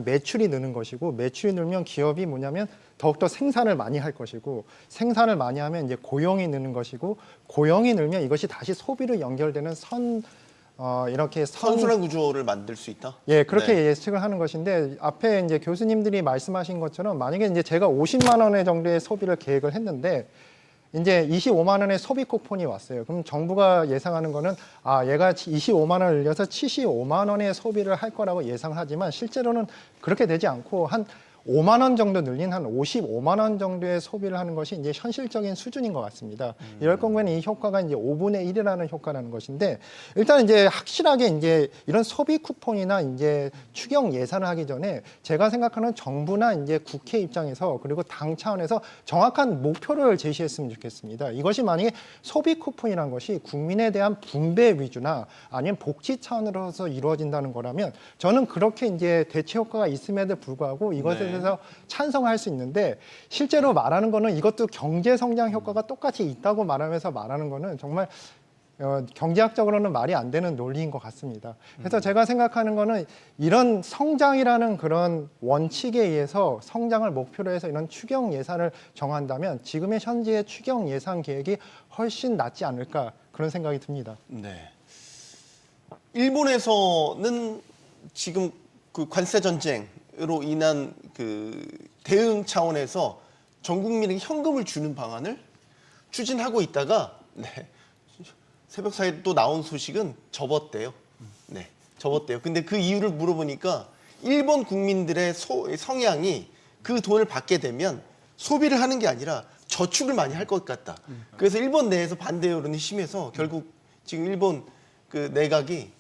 매출이 느는 것이고, 매출이 늘면 기업이 뭐냐면 더욱더 생산을 많이 할 것이고, 생산을 많이 하면 이제 고용이 느는 것이고, 고용이 늘면 이것이 다시 소비로 연결되는 이렇게 선순환 구조를 만들 수 있다. 예, 그렇게 네. 예측을 하는 것인데, 앞에 이제 교수님들이 말씀하신 것처럼 만약에 이제 제가 50만 원의 정도의 소비를 계획을 했는데 이제 25만 원의 소비 쿠폰이 왔어요. 그럼 정부가 예상하는 거는 얘가 25만 원을 늘려서 75만 원의 소비를 할 거라고 예상하지만 실제로는 그렇게 되지 않고 한 5만 원 정도 늘린 한 55만 원 정도의 소비를 하는 것이 이제 현실적인 수준인 것 같습니다. 이럴 경우에는 이 효과가 이제 5분의 1이라는 효과라는 것인데, 일단 이제 확실하게 이제 이런 소비 쿠폰이나 이제 추경 예산을 하기 전에 제가 생각하는 정부나 이제 국회 입장에서 그리고 당 차원에서 정확한 목표를 제시했으면 좋겠습니다. 이것이 만약에 소비 쿠폰이라는 것이 국민에 대한 분배 위주나 아니면 복지 차원으로서 이루어진다는 거라면 저는 그렇게 이제 대체 효과가 있음에도 불구하고 이것에 대해서 찬성할 수 있는데, 실제로 말하는 거는 이것도 경제 성장 효과가 똑같이 있다고 말하면서 말하는 거는 정말 경제학적으로는 말이 안 되는 논리인 것 같습니다. 그래서 제가 생각하는 거는 이런 성장이라는 그런 원칙에 의해서 성장을 목표로 해서 이런 추경 예산을 정한다면 지금의 현재의 추경 예산 계획이 훨씬 낫지 않을까, 그런 생각이 듭니다. 네. 일본에서는 지금 그 관세 전쟁으로 인한 그 대응 차원에서 전 국민에게 현금을 주는 방안을 추진하고 있다가 새벽 사이에 또 나온 소식은 접었대요. 네, 접었대요. 근데 그 이유를 물어보니까 일본 국민들의 성향이 그 돈을 받게 되면 소비를 하는 게 아니라 저축을 많이 할 것 같다. 그래서 일본 내에서 반대 여론이 심해서 결국 지금 일본 그 내각이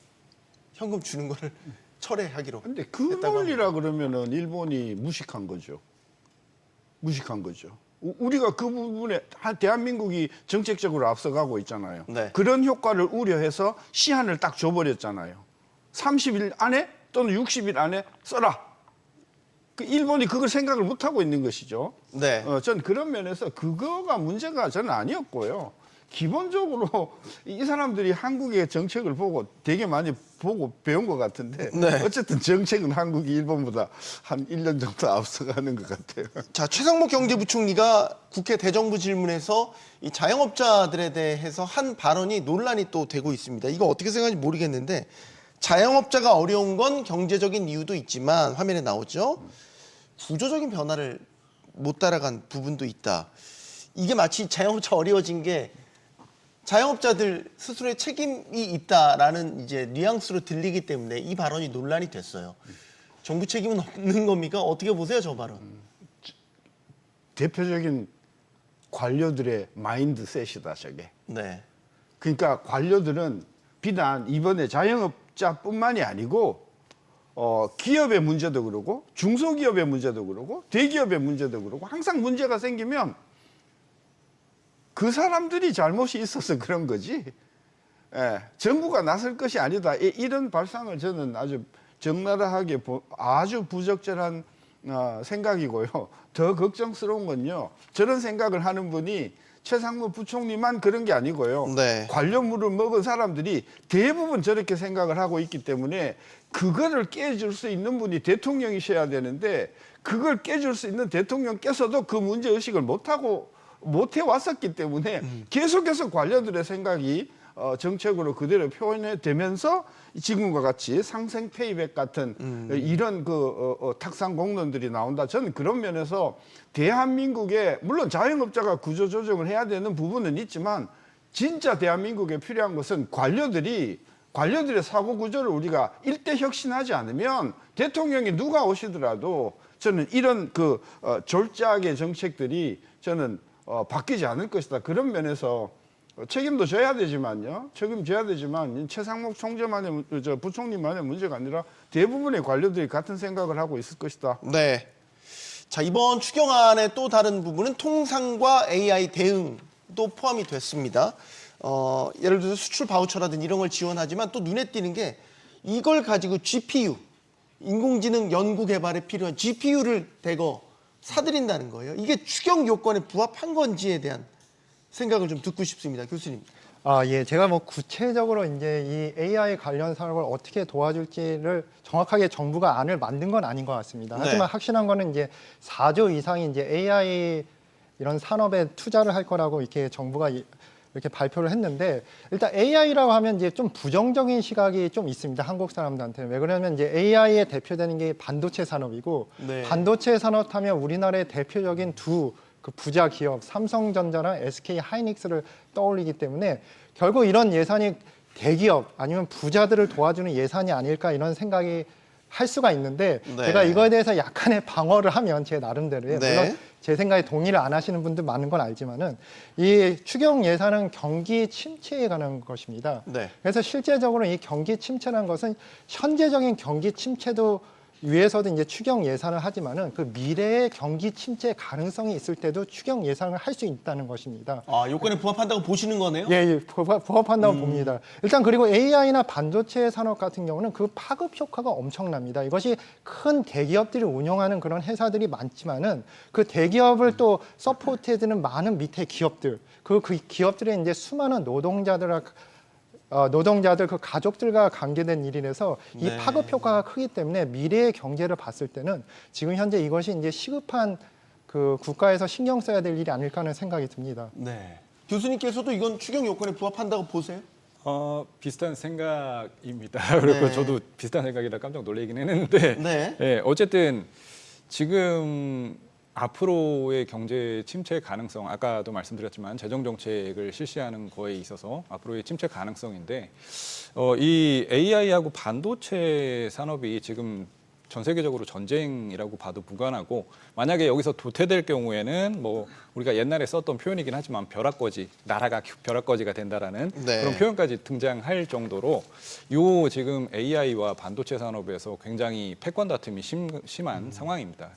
현금 주는 거를 철회하기로. 근데 그 논리라 그러면은 일본이 무식한 거죠. 무식한 거죠. 우리가 그 부분에 대한민국이 정책적으로 앞서가고 있잖아요. 네. 그런 효과를 우려해서 시한을 딱 줘버렸잖아요. 30일 안에 또는 60일 안에 써라. 그 일본이 그걸 생각을 못 하고 있는 것이죠. 네. 전 그런 면에서 그거가 문제가 저는 아니었고요. 기본적으로 이 사람들이 한국의 정책을 보고 되게 많이 보고 배운 것 같은데 네. 어쨌든 정책은 한국이 일본보다 한 1년 정도 앞서가는 것 같아요. 자, 최상목 경제부총리가 국회 대정부 질문에서 이 자영업자들에 대해서 한 발언이 논란이 또 되고 있습니다. 이거 어떻게 생각하는지 모르겠는데, 자영업자가 어려운 건 경제적인 이유도 있지만 화면에 나오죠. 구조적인 변화를 못 따라간 부분도 있다. 이게 마치 자영업자 어려워진 게 자영업자들 스스로의 책임이 있다라는 이제 뉘앙스로 들리기 때문에 이 발언이 논란이 됐어요. 정부 책임은 없는 겁니까? 어떻게 보세요, 저 발언? 대표적인 관료들의 마인드셋이다, 저게. 네. 그러니까 관료들은 비단 이번에 자영업자뿐만이 아니고 기업의 문제도 그러고 중소기업의 문제도 그러고 대기업의 문제도 그러고 항상 문제가 생기면 그 사람들이 잘못이 있어서 그런 거지. 정부가 나설 것이 아니다. 이런 발상을 저는 아주 적나라하게 아주 부적절한 생각이고요. 더 걱정스러운 건요. 저런 생각을 하는 분이 최상무 부총리만 그런 게 아니고요. 네. 관료물을 먹은 사람들이 대부분 저렇게 생각을 하고 있기 때문에 그거를 깨줄 수 있는 분이 대통령이셔야 되는데 그걸 깨줄 수 있는 대통령께서도 그 문제의식을 못 해왔었기 때문에 계속해서 관료들의 생각이 정책으로 그대로 표현이 되면서 지금과 같이 상생 페이백 같은 이런 탁상 공론들이 나온다. 저는 그런 면에서 대한민국에 물론 자영업자가 구조조정을 해야 되는 부분은 있지만 진짜 대한민국에 필요한 것은 관료들의 사고 구조를 우리가 일대 혁신하지 않으면 대통령이 누가 오시더라도 저는 이런 졸작의 정책들이 저는 바뀌지 않을 것이다. 그런 면에서 책임도 져야 되지만요. 책임져야 되지만 최상목 총재만의 부총리만의 문제가 아니라 대부분의 관료들이 같은 생각을 하고 있을 것이다. 네. 자, 이번 추경안의 또 다른 부분은 통상과 AI 대응도 포함이 됐습니다. 예를 들어서 수출 바우처라든지 이런 걸 지원하지만 또 눈에 띄는 게 이걸 가지고 GPU, 인공지능 연구 개발에 필요한 GPU를 대거 사들인다는 거예요. 이게 추경 요건에 부합한 건지에 대한 생각을 좀 듣고 싶습니다. 교수님. 예. 제가 뭐 구체적으로 이제 이 AI 관련 산업을 어떻게 도와줄지를 정확하게 정부가 안을 만든 건 아닌 것 같습니다. 네. 하지만 확실한 거는 이제 4조 이상이 이제 AI 이런 산업에 투자를 할 거라고 이렇게 정부가 이렇게 발표를 했는데, 일단 AI라고 하면 이제 좀 부정적인 시각이 좀 있습니다. 한국 사람들한테는. 왜 그러냐면 이제 AI에 대표되는 게 반도체 산업이고, 네. 반도체 산업 하면 우리나라의 대표적인 두 그 부자 기업 삼성전자랑 SK 하이닉스를 떠올리기 때문에 결국 이런 예산이 대기업 아니면 부자들을 도와주는 예산이 아닐까 이런 생각이 할 수가 있는데, 네. 제가 이거에 대해서 약간의 방어를 하면 제 나름대로요. 네. 물론 제 생각에 동의를 안 하시는 분들 많은 건 알지만은 이 추경 예산은 경기 침체에 관한 것입니다. 네. 그래서 실제적으로 이 경기 침체라는 것은 현재적인 경기 침체도 위해서도 이제 추경 예산을 하지만은 그 미래의 경기 침체 가능성이 있을 때도 추경 예산을 할 수 있다는 것입니다. 요건에 부합한다고 보시는 거네요? 예, 부합한다고 봅니다. 일단 그리고 AI나 반도체 산업 같은 경우는 그 파급 효과가 엄청납니다. 이것이 큰 대기업들이 운영하는 그런 회사들이 많지만은 그 대기업을 또 서포트해주는 많은 밑에 기업들, 그 기업들의 이제 수많은 노동자들 그 가족들과 관계된 일이라서 이 네. 파급 효과가 크기 때문에 미래의 경제를 봤을 때는 지금 현재 이것이 이제 시급한 그 국가에서 신경 써야 될 일이 아닐까 하는 생각이 듭니다. 네. 교수님께서도 이건 추경 요건에 부합한다고 보세요? 비슷한 생각입니다. 그리고 네. 저도 비슷한 생각이라 깜짝 놀라긴 했는데, 네. 예, 어쨌든 지금 앞으로의 경제 침체 가능성, 아까도 말씀드렸지만 재정 정책을 실시하는 거에 있어서 앞으로의 침체 가능성인데, 이 AI하고 반도체 산업이 지금 전 세계적으로 전쟁이라고 봐도 무관하고, 만약에 여기서 도태될 경우에는 뭐 우리가 옛날에 썼던 표현이긴 하지만 벼락거지, 나라가 벼락거지가 된다라는 네. 그런 표현까지 등장할 정도로 요 지금 AI와 반도체 산업에서 굉장히 패권 다툼이 심한 상황입니다.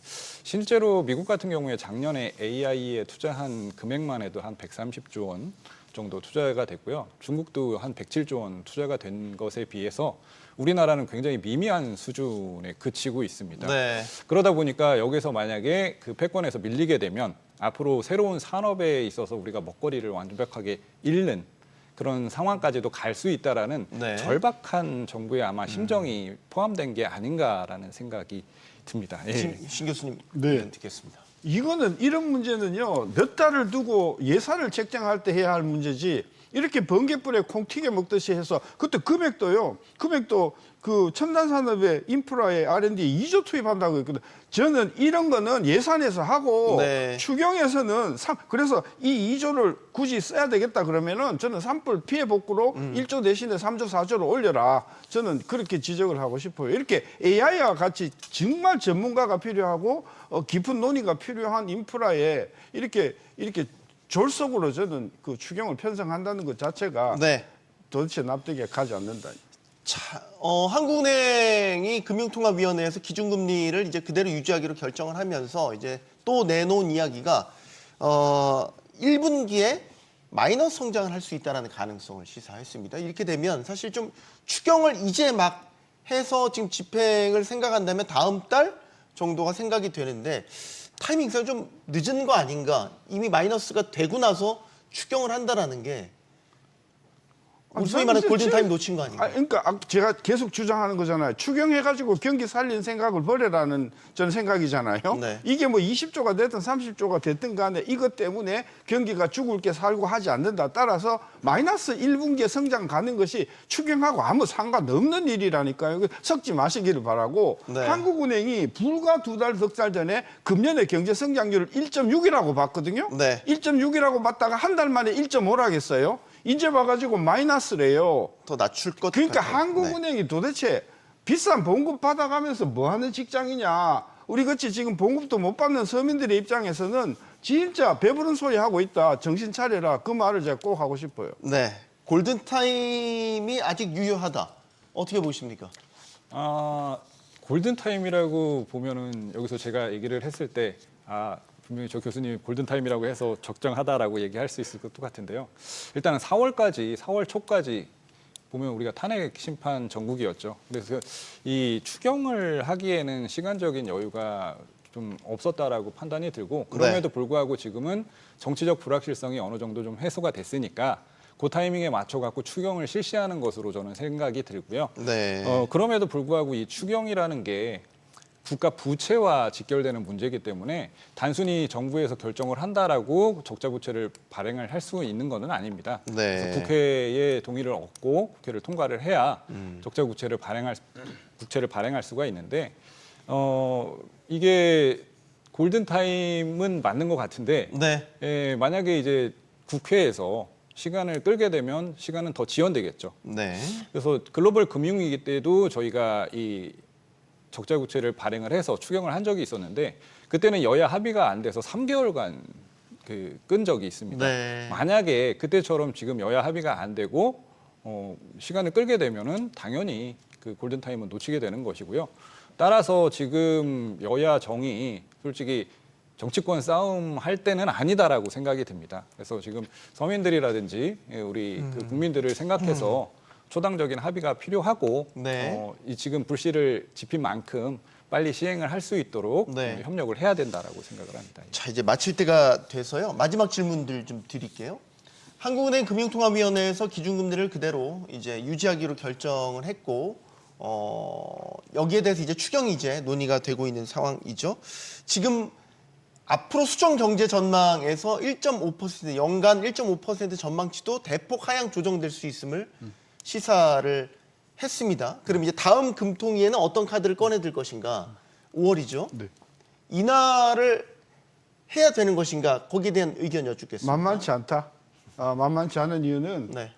실제로 미국 같은 경우에 작년에 AI에 투자한 금액만 해도 한 130조 원 정도 투자가 됐고요. 중국도 한 107조 원 투자가 된 것에 비해서 우리나라는 굉장히 미미한 수준에 그치고 있습니다. 네. 그러다 보니까 여기서 만약에 그 패권에서 밀리게 되면 앞으로 새로운 산업에 있어서 우리가 먹거리를 완벽하게 잃는 그런 상황까지도 갈 수 있다라는 네. 절박한 정부의 아마 심정이 포함된 게 아닌가라는 생각이 듭니다. 예. 신 교수님 네. 의견 듣겠습니다. 이거는 이런 문제는요, 몇 달을 두고 예산을 책정할 때 해야 할 문제지, 이렇게 번개불에 콩 튀겨 먹듯이 해서, 그때 금액도 그 첨단 산업의 인프라의 R&D에 2조 투입한다고 했거든. 저는 이런 거는 예산에서 하고 네. 추경에서는 그래서 이 2조를 굳이 써야 되겠다 그러면은 저는 산불 피해 복구로 1조 대신에 3조 4조를 올려라. 저는 그렇게 지적을 하고 싶어요. 이렇게 AI와 같이 정말 전문가가 필요하고 깊은 논의가 필요한 인프라에 이렇게 졸속으로 저는 그 추경을 편성한다는 것 자체가 네. 도대체 납득이 가지 않는다. 자, 한국은행이 금융통화위원회에서 기준금리를 이제 그대로 유지하기로 결정을 하면서 이제 또 내놓은 이야기가 1분기에 마이너스 성장을 할 수 있다는 가능성을 시사했습니다. 이렇게 되면 사실 좀 추경을 이제 막 해서 지금 집행을 생각한다면 다음 달 정도가 생각이 되는데 타이밍상 좀 늦은 거 아닌가? 이미 마이너스가 되고 나서 추경을 한다라는 게 우리 소위 말하는 골든타임 놓친 거 아닌가? 그러니까 제가 계속 주장하는 거잖아요. 추경해가지고 경기 살린 생각을 버려라는 저는 생각이잖아요. 네. 이게 뭐 20조가 됐든 30조가 됐든 간에 이것 때문에 경기가 죽을 게 살고 하지 않는다. 따라서 마이너스 1분기에 성장 가는 것이 추경하고 아무 상관없는 일이라니까요. 섞지 마시기를 바라고. 네. 한국은행이 불과 2달, 석 달 전에 금년의 경제 성장률을 1.6이라고 봤거든요. 네. 1.6이라고 봤다가 한 달 만에 1.5라고 했어요. 이제 봐가지고 마이너스래요. 더 낮출 것 그러니까 같아요. 한국은행이 도대체 비싼 봉급 받아가면서 뭐 하는 직장이냐. 우리 같이 지금 봉급도 못 받는 서민들의 입장에서는 진짜 배부른 소리 하고 있다. 정신 차려라. 그 말을 제가 꼭 하고 싶어요. 네. 골든타임이 아직 유효하다. 어떻게 보십니까? 골든타임이라고 보면은 여기서 제가 얘기를 했을 때 분명히 저 교수님이 골든타임이라고 해서 적정하다라고 얘기할 수 있을 것도 같은데요. 일단은 4월 초까지 보면 우리가 탄핵 심판 전국이었죠. 그래서 이 추경을 하기에는 시간적인 여유가 좀 없었다라고 판단이 들고 그럼에도 불구하고 지금은 정치적 불확실성이 어느 정도 좀 해소가 됐으니까 그 타이밍에 맞춰 갖고 추경을 실시하는 것으로 저는 생각이 들고요. 네. 그럼에도 불구하고 이 추경이라는 게 국가 부채와 직결되는 문제이기 때문에 단순히 정부에서 결정을 한다라고 적자 부채를 발행을 할 수 있는 것은 아닙니다. 네. 그래서 국회의 동의를 얻고 국회를 통과를 해야 적자 부채를 발행할 수가 있는데 이게 골든 타임은 맞는 것 같은데 네. 만약에 이제 국회에서 시간을 끌게 되면 시간은 더 지연되겠죠. 네. 그래서 글로벌 금융위기 때도 저희가 이 적자 부채를 발행을 해서 추경을 한 적이 있었는데 그때는 여야 합의가 안 돼서 3개월간 끈 적이 있습니다. 네. 만약에 그때처럼 지금 여야 합의가 안 되고 시간을 끌게 되면은 당연히 그 골든 타임은 놓치게 되는 것이고요. 따라서 지금 여야 정이 솔직히 정치권 싸움 할 때는 아니다라고 생각이 듭니다. 그래서 지금 서민들이라든지 우리 그 국민들을 생각해서 초당적인 합의가 필요하고 네. 이 지금 불씨를 지핀 만큼 빨리 시행을 할 수 있도록 네. 협력을 해야 된다라고 생각을 합니다. 자, 이제 마칠 때가 돼서요. 마지막 질문들 좀 드릴게요. 한국은행 금융통화위원회에서 기준금리를 그대로 이제 유지하기로 결정을 했고, 여기에 대해서 이제 추경이 이제 논의가 되고 있는 상황이죠. 지금 앞으로 수정 경제 전망에서 1.5% 연간 1.5% 전망치도 대폭 하향 조정될 수 있음을 시사를 했습니다. 그럼 이제 다음 금통위에는 어떤 카드를 꺼내들 것인가? 5월이죠. 네. 인하를 해야 되는 것인가? 거기에 대한 의견 여쭙겠습니다. 만만치 않다. 만만치 않은 이유는 네.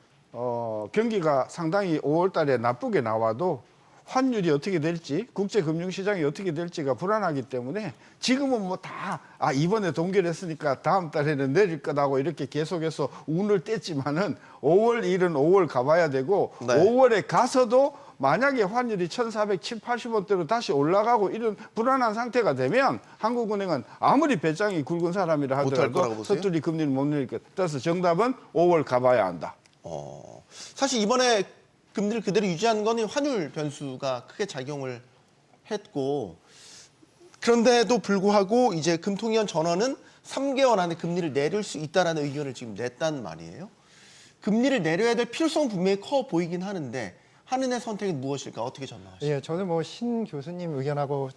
경기가 상당히 5월 달에 나쁘게 나와도 환율이 어떻게 될지 국제금융시장이 어떻게 될지가 불안하기 때문에 지금은 뭐 다 이번에 동결했으니까 다음 달에는 내릴 거다고 이렇게 계속해서 운을 뗐지만은 5월 1은 5월 가봐야 되고 네. 5월에 가서도 만약에 환율이 1,470, 80원대로 다시 올라가고 이런 불안한 상태가 되면 한국은행은 아무리 배짱이 굵은 사람이라 못할 거라고 하더라도 보세요? 서툴리 금리를 못 내릴 것. 그래서 정답은 5월 가봐야 한다. 사실 이번에 금리를 그대로 유지하는 건 환율 변수가 크게 작용을 했고, 그런데도 불구하고 이제 금통위원 전원은 3개월 안에 금리를 내릴 수 있다라는 의견을 지금 냈단 말이에요. 금리를 내려야 될 필요성은 분명히 커 보이긴 하는데 한은의 선택은 무엇일까? 어떻게 전망하십니까? 예, 저는 뭐 신 교수님 의견하고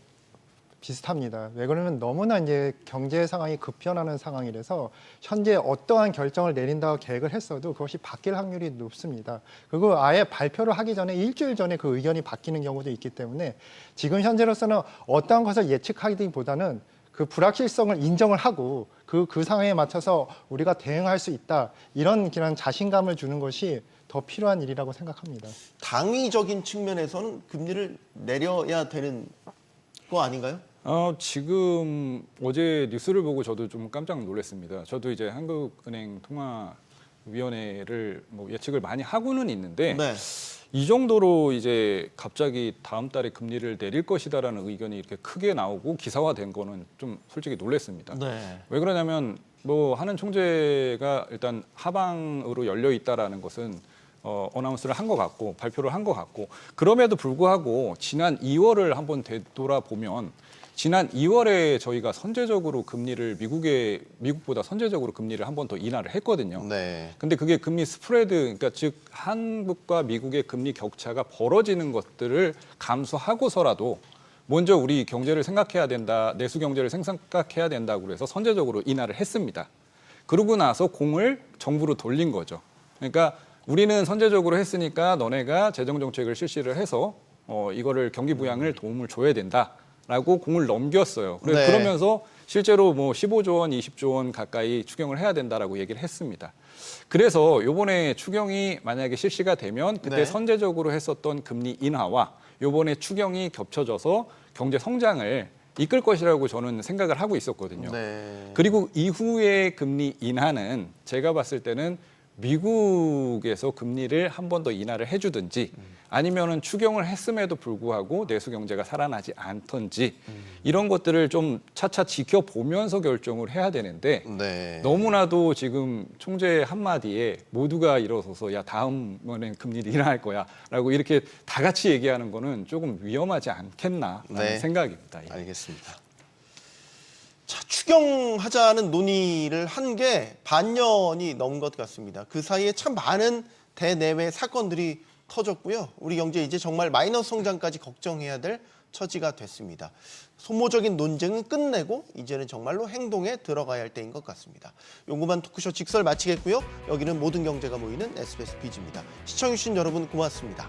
비슷합니다. 왜 그러면 너무나 이제 경제 상황이 급변하는 상황이라서 현재 어떠한 결정을 내린다고 계획을 했어도 그것이 바뀔 확률이 높습니다. 그리고 아예 발표를 하기 전에 일주일 전에 그 의견이 바뀌는 경우도 있기 때문에 지금 현재로서는 어떠한 것을 예측하기보다는 그 불확실성을 인정을 하고 그 상황에 맞춰서 우리가 대응할 수 있다 이런 그런 자신감을 주는 것이 더 필요한 일이라고 생각합니다. 당위적인 측면에서는 금리를 내려야 되는 거 아닌가요? 지금 어제 뉴스를 보고 저도 좀 깜짝 놀랐습니다. 저도 이제 한국은행 통화위원회를 뭐 예측을 많이 하고는 있는데 네. 이 정도로 이제 갑자기 다음 달에 금리를 내릴 것이다라는 의견이 이렇게 크게 나오고 기사화된 거는 좀 솔직히 놀랐습니다. 네. 왜 그러냐면 뭐 하는 총재가 일단 하방으로 열려 있다라는 것은 어나운스를 한 것 같고 발표를 한 것 같고 그럼에도 불구하고 지난 2월을 한번 되돌아보면 지난 2월에 저희가 선제적으로 금리를 미국보다 선제적으로 금리를 한 번 더 인하를 했거든요. 네. 근데 그게 금리 스프레드, 그러니까 즉 한국과 미국의 금리 격차가 벌어지는 것들을 감수하고서라도 먼저 우리 경제를 생각해야 된다, 내수 경제를 생각해야 된다고 그래서 선제적으로 인하를 했습니다. 그러고 나서 공을 정부로 돌린 거죠. 그러니까 우리는 선제적으로 했으니까 너네가 재정 정책을 실시를 해서 이거를 경기 부양을 도움을 줘야 된다라고 공을 넘겼어요. 네. 그러면서 실제로 뭐 15조 원, 20조 원 가까이 추경을 해야 된다라고 얘기를 했습니다. 그래서 이번에 추경이 만약에 실시가 되면 그때 네. 선제적으로 했었던 금리 인하와 이번에 추경이 겹쳐져서 경제 성장을 이끌 것이라고 저는 생각을 하고 있었거든요. 네. 그리고 이후에 금리 인하는 제가 봤을 때는 미국에서 금리를 한 번 더 인하를 해주든지 아니면은 추경을 했음에도 불구하고 내수 경제가 살아나지 않던지 이런 것들을 좀 차차 지켜보면서 결정을 해야 되는데 네. 너무나도 지금 총재 한마디에 모두가 일어서서 야 다음번엔 금리를 인하할 거야라고 이렇게 다 같이 얘기하는 거는 조금 위험하지 않겠나라는 네. 생각입니다. 예. 알겠습니다. 자, 추경하자는 논의를 한 게 반년이 넘은 것 같습니다. 그 사이에 참 많은 대내외 사건들이 터졌고요. 우리 경제 이제 정말 마이너스 성장까지 걱정해야 될 처지가 됐습니다. 소모적인 논쟁은 끝내고 이제는 정말로 행동에 들어가야 할 때인 것 같습니다. 용구만 토크쇼 직설 마치겠고요. 여기는 모든 경제가 모이는 SBS 비즈입니다. 시청해주신 여러분 고맙습니다.